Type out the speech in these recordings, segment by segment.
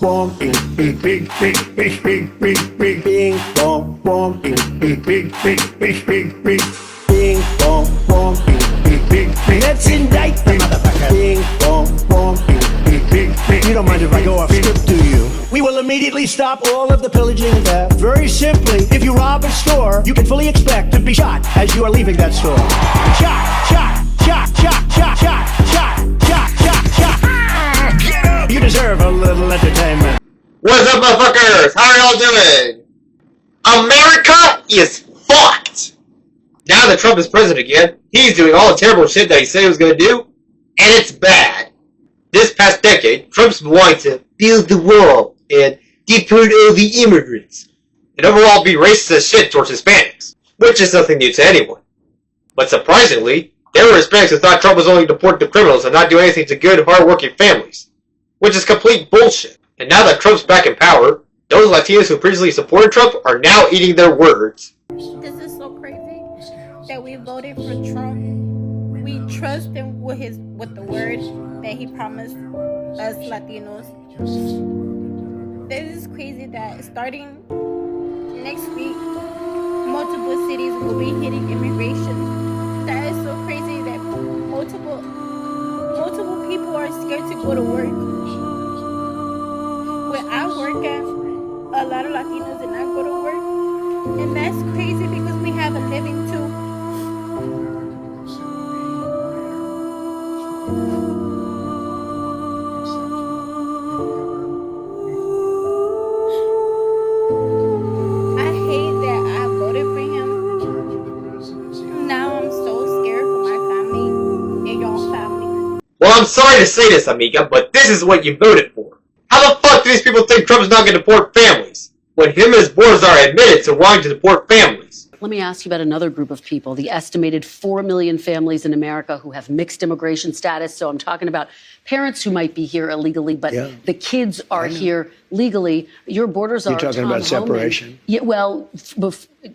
bong, bing, bing, bing, bing, bing, bing, bing, bing, bing, bong, bong, bing, bing, bing, bing, bing, bing, bing, bing, bong, bong, bing, bing, bing, bing. Let's indict the motherfucker. Bing, bong, bong, bing, bing, bing, bing. You don't mind if I go off script, do you? We will immediately stop all of the pillaging and theft. Very simply, if you rob a store, you can fully expect to be shot as you are leaving that store. Shot, shot, shot, shot, shot, shot, shot, shot, shot, shot. Get up! You deserve a little entertainment. What's up, motherfuckers? How are y'all doing? America is fucked! Now that Trump is president again, he's doing all the terrible shit that he said he was gonna do, and it's bad. This past decade, Trump's been wanting to build the wall and deport all the immigrants, and overall be racist as shit towards Hispanics, which is nothing new to anyone. But surprisingly, there were Hispanics who thought Trump was only deport the criminals and not do anything to good, hard-working families, which is complete bullshit. And now that Trump's back in power, those Latinos who previously supported Trump are now eating their words. This is so crazy that we voted for Trump. We trust him with the word that he promised us Latinos. This is crazy that starting next week, multiple cities will be hitting immigration. That is so crazy that multiple people are scared to go to work. Where I work at, a lot of Latinos did not go to work, and that's crazy because we have a living too. I hate that I voted for him. Now I'm so scared for my family and your family. Well, I'm sorry to say this, amiga, but this is what you voted for. How the fuck do these people think Trump's not going to deport families, when him and his boys are admitted to wanting to deport families? Let me ask you about another group of people, the estimated 4 million families in America who have mixed immigration status. So I'm talking about parents who might be here illegally, but the kids are here legally. Your borders are You're talking about separation? Yeah, well,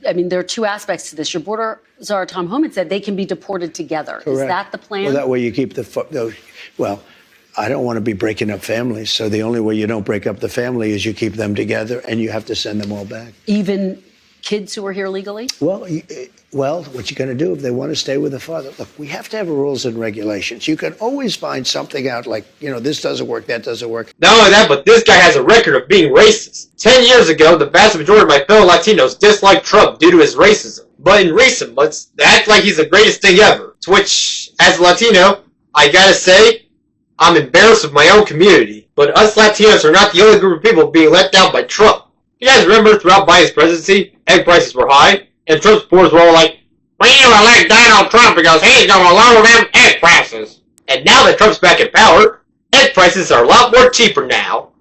I mean, there are two aspects to this. Your border czar, Tom Homan, said they can be deported together. Correct. Is that the plan? Well, that way you keep those. Well, I don't want to be breaking up families, so the only way you don't break up the family is you keep them together, and you have to send them all back. Even kids who are here legally? Well, what you're going to do if they want to stay with the father? Look, we have to have rules and regulations. You can always find something out like, this doesn't work, that doesn't work. Not only that, but this guy has a record of being racist. 10 years ago, the vast majority of my fellow Latinos disliked Trump due to his racism. But in recent months, they act like he's the greatest thing ever. To which, as a Latino, I gotta say, I'm embarrassed of my own community, but us Latinos are not the only group of people being let down by Trump. You guys remember throughout Biden's presidency, egg prices were high, and Trump's supporters were all like, "We need to elect Donald Trump because he's going to lower them egg prices." And now that Trump's back in power, egg prices are a lot more cheaper now.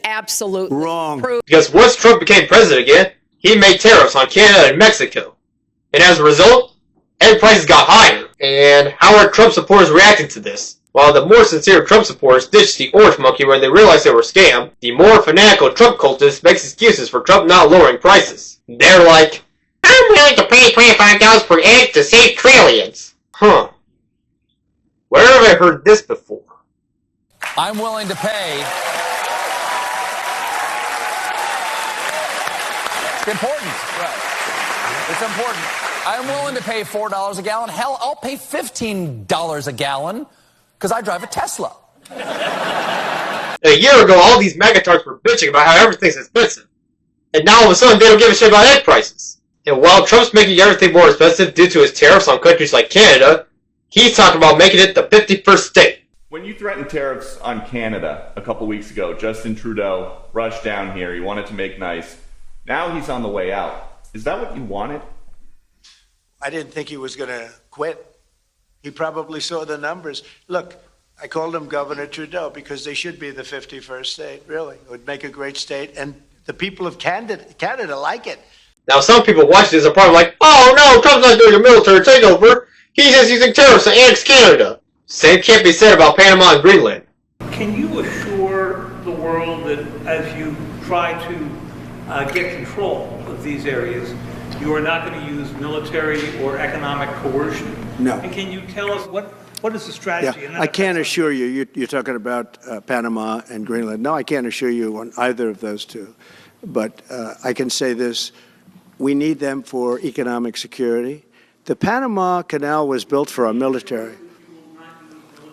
Absolutely wrong. Because once Trump became president again, he made tariffs on Canada and Mexico. And as a result, egg prices got higher. And how are Trump supporters reacting to this? While the more sincere Trump supporters ditched the orange monkey when they realized they were scammed, the more fanatical Trump cultists makes excuses for Trump not lowering prices. They're like, "I'm willing to pay $25 per egg to save trillions." Huh. Where have I heard this before? I'm willing to pay. It's important. Right. It's important. I'm willing to pay $4 a gallon. Hell, I'll pay $15 a gallon. Because I drive a Tesla. A year ago, all these megatards were bitching about how everything's expensive. And now all of a sudden, they don't give a shit about egg prices. And while Trump's making everything more expensive due to his tariffs on countries like Canada, he's talking about making it the 51st state. When you threatened tariffs on Canada a couple weeks ago, Justin Trudeau rushed down here. He wanted to make nice. Now he's on the way out. Is that what you wanted? I didn't think he was going to quit. He probably saw the numbers. Look, I called him Governor Trudeau because they should be the 51st state, really. It would make a great state, and the people of Canada like it. Now, some people watching this are probably like, "Oh no, Trump's not doing a military takeover. He's just using tariffs to annex Canada." Same can't be said about Panama and Greenland. Can you assure the world that as you try to get control of these areas, you are not going to use military or economic coercion? No. And can you tell us what What is the strategy? Yeah, I can't assure you, you're talking about Panama and Greenland. No, I can't assure you on either of those two. But I can say this, we need them for economic security. The Panama Canal was built for our military.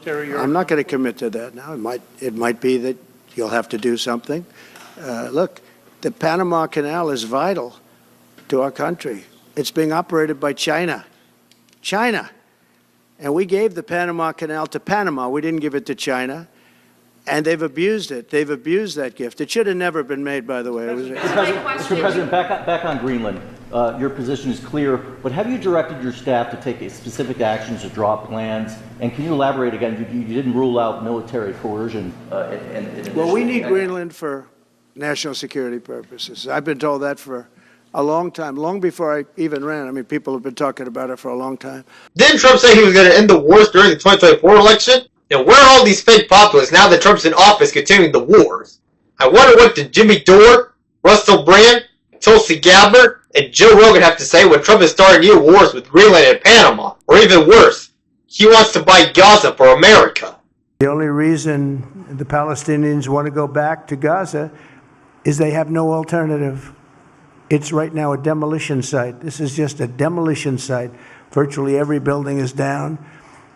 I'm not going to commit to that now. It might be that you'll have to do something. Look, the Panama Canal is vital to our country. It's being operated by China. China. And we gave the Panama Canal to Panama. We didn't give it to China. And they've abused it. They've abused that gift. It should have never been made, by the way. Mr. President, back on Greenland. Your position is clear, but have you directed your staff to take specific actions to draw plans? And can you elaborate again? You didn't rule out military coercion. Well, we need Greenland for national security purposes. I've been told that for a long time, long before I even ran. I mean, people have been talking about it for a long time. Didn't Trump say he was going to end the wars during the 2024 election? And where are all these fake populists now that Trump's in office continuing the wars? I wonder what did Jimmy Dore, Russell Brand, Tulsi Gabbard, and Joe Rogan have to say when Trump is starting new wars with Greenland and Panama? Or even worse, he wants to buy Gaza for America. The only reason the Palestinians want to go back to Gaza is they have no alternative. It's right now a demolition site. This is just a demolition site. Virtually every building is down.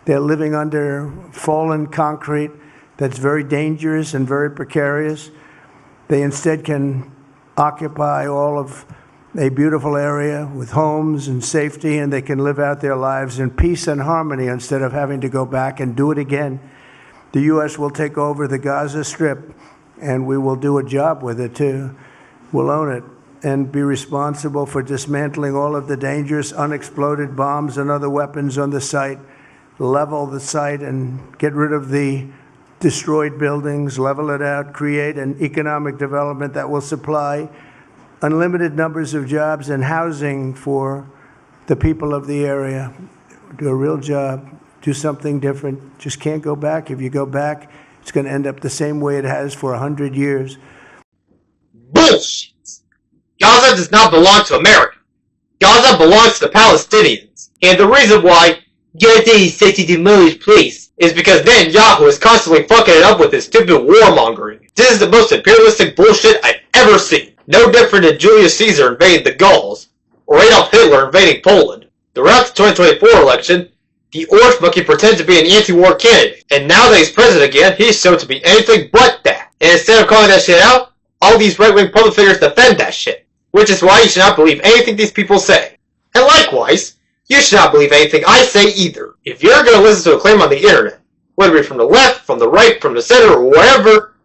They're living under fallen concrete that's very dangerous and very precarious. They instead can occupy all of a beautiful area with homes and safety, and they can live out their lives in peace and harmony instead of having to go back and do it again. The U.S. will take over the Gaza Strip, and we will do a job with it, too. We'll own it and be responsible for dismantling all of the dangerous unexploded bombs and other weapons on the site, level the site and get rid of the destroyed buildings, level it out, create an economic development that will supply unlimited numbers of jobs and housing for the people of the area. Do a real job, do something different. Just can't go back. If you go back, it's going to end up the same way it has for 100 years. Bullshit! Gaza does not belong to America. Gaza belongs to the Palestinians. And the reason why Gaza is such a demolish place is because Netanyahu is constantly fucking it up with his stupid warmongering. This is the most imperialistic bullshit I've ever seen. No different than Julius Caesar invading the Gauls, or Adolf Hitler invading Poland. Throughout the 2024 election, the Orange Monkey pretended to be an anti-war candidate, and now that he's president again, he's shown to be anything but that. And instead of calling that shit out, all these right-wing public figures defend that shit. Which is why you should not believe anything these people say. And likewise, you should not believe anything I say either. If you're going to listen to a claim on the internet, whether it be from the left, from the right, from the center, or wherever,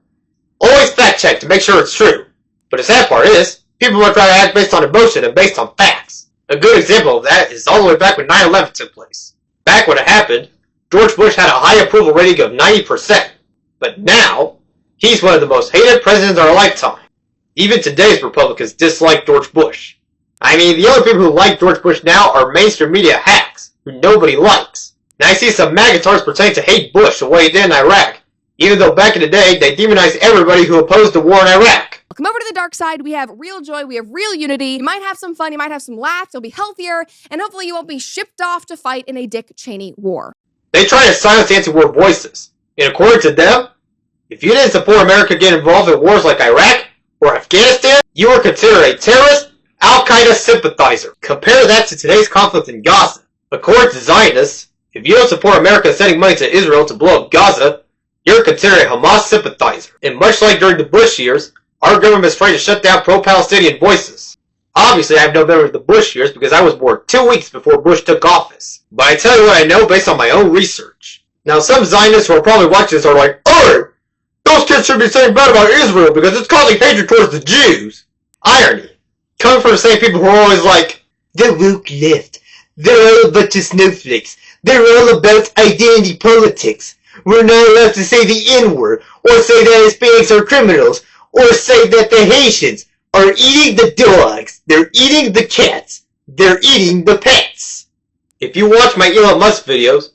always fact check to make sure it's true. But the sad part is, people are trying to act based on emotion and based on facts. A good example of that is all the way back when 9/11 took place. Back when it happened, George Bush had a high approval rating of 90%. But now, he's one of the most hated presidents of our lifetime. Even today's Republicans dislike George Bush. I mean, the only people who like George Bush now are mainstream media hacks, who nobody likes. And I see some magatards pretending to hate Bush the way he did in Iraq, even though back in the day, they demonized everybody who opposed the war in Iraq. Come over to the dark side. We have real joy. We have real unity. You might have some fun. You might have some laughs. You'll be healthier. And hopefully you won't be shipped off to fight in a Dick Cheney war. They try to silence anti-war voices. And according to them, if you didn't support America getting involved in wars like Iraq or Afghanistan, you were considered a terrorist, Al-Qaeda sympathizer. Compare that to today's conflict in Gaza. According to Zionists, if you don't support America sending money to Israel to blow up Gaza, you're considered a Hamas sympathizer. And much like during the Bush years, our government is trying to shut down pro-Palestinian voices. Obviously, I have no memory of the Bush years because I was born 2 weeks before Bush took office. But I tell you what I know based on my own research. Now, some Zionists who are probably watching this are like, "Hey, those kids should be saying bad about Israel because it's causing hatred towards the Jews." Irony. Coming from the same people who are always like, "The woke left. They're all a bunch of snowflakes. They're all about identity politics. We're not allowed to say the N-word, or say that Hispanics are criminals, or say that the Haitians are eating the dogs. They're eating the cats. They're eating the pets." If you watch my Elon Musk videos,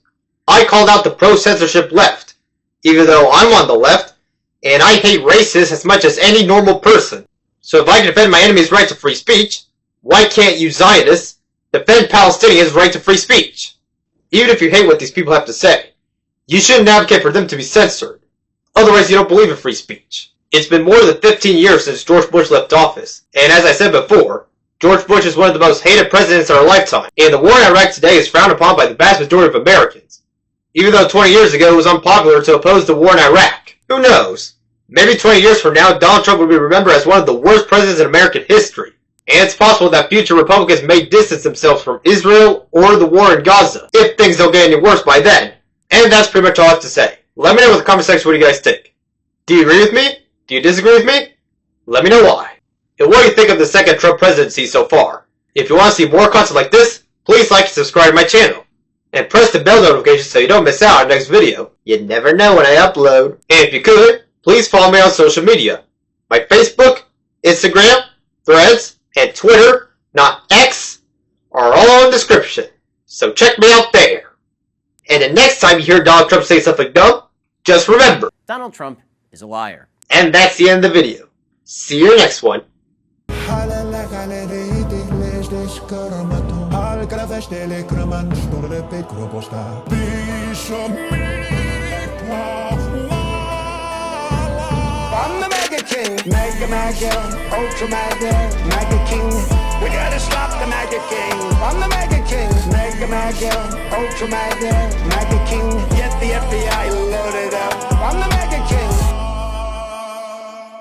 I called out the pro-censorship left, even though I'm on the left, and I hate racists as much as any normal person. So if I can defend my enemy's right to free speech, why can't you Zionists defend Palestinians' right to free speech? Even if you hate what these people have to say, You shouldn't advocate for them to be censored. Otherwise, you don't believe in free speech. It's been more than 15 years since George Bush left office, and as I said before, George Bush is one of the most hated presidents in our lifetime, and the war in Iraq today is frowned upon by the vast majority of Americans. Even though 20 years ago it was unpopular to oppose the war in Iraq. Who knows? Maybe 20 years from now, Donald Trump will be remembered as one of the worst presidents in American history. And it's possible that future Republicans may distance themselves from Israel or the war in Gaza, if things don't get any worse by then. And that's pretty much all I have to say. Let me know in the comment section what you guys think. Do you agree with me? Do you disagree with me? Let me know why. And what do you think of the second Trump presidency so far? If you want to see more content like this, please like and subscribe to my channel. And press the bell notification so you don't miss out on the next video. You never know when I upload. And if you could, please follow me on social media. My Facebook, Instagram, Threads, and Twitter, not X, are all in the description. So check me out there. And the next time you hear Donald Trump say something dumb, just remember, Donald Trump is a liar. And that's the end of the video. See you next one. I'm the mega king, mega, ultra mega king. We gotta stop the mega king. I'm the mega king, mega, ultra mega king. Get the FBI loaded up. I'm the mega king.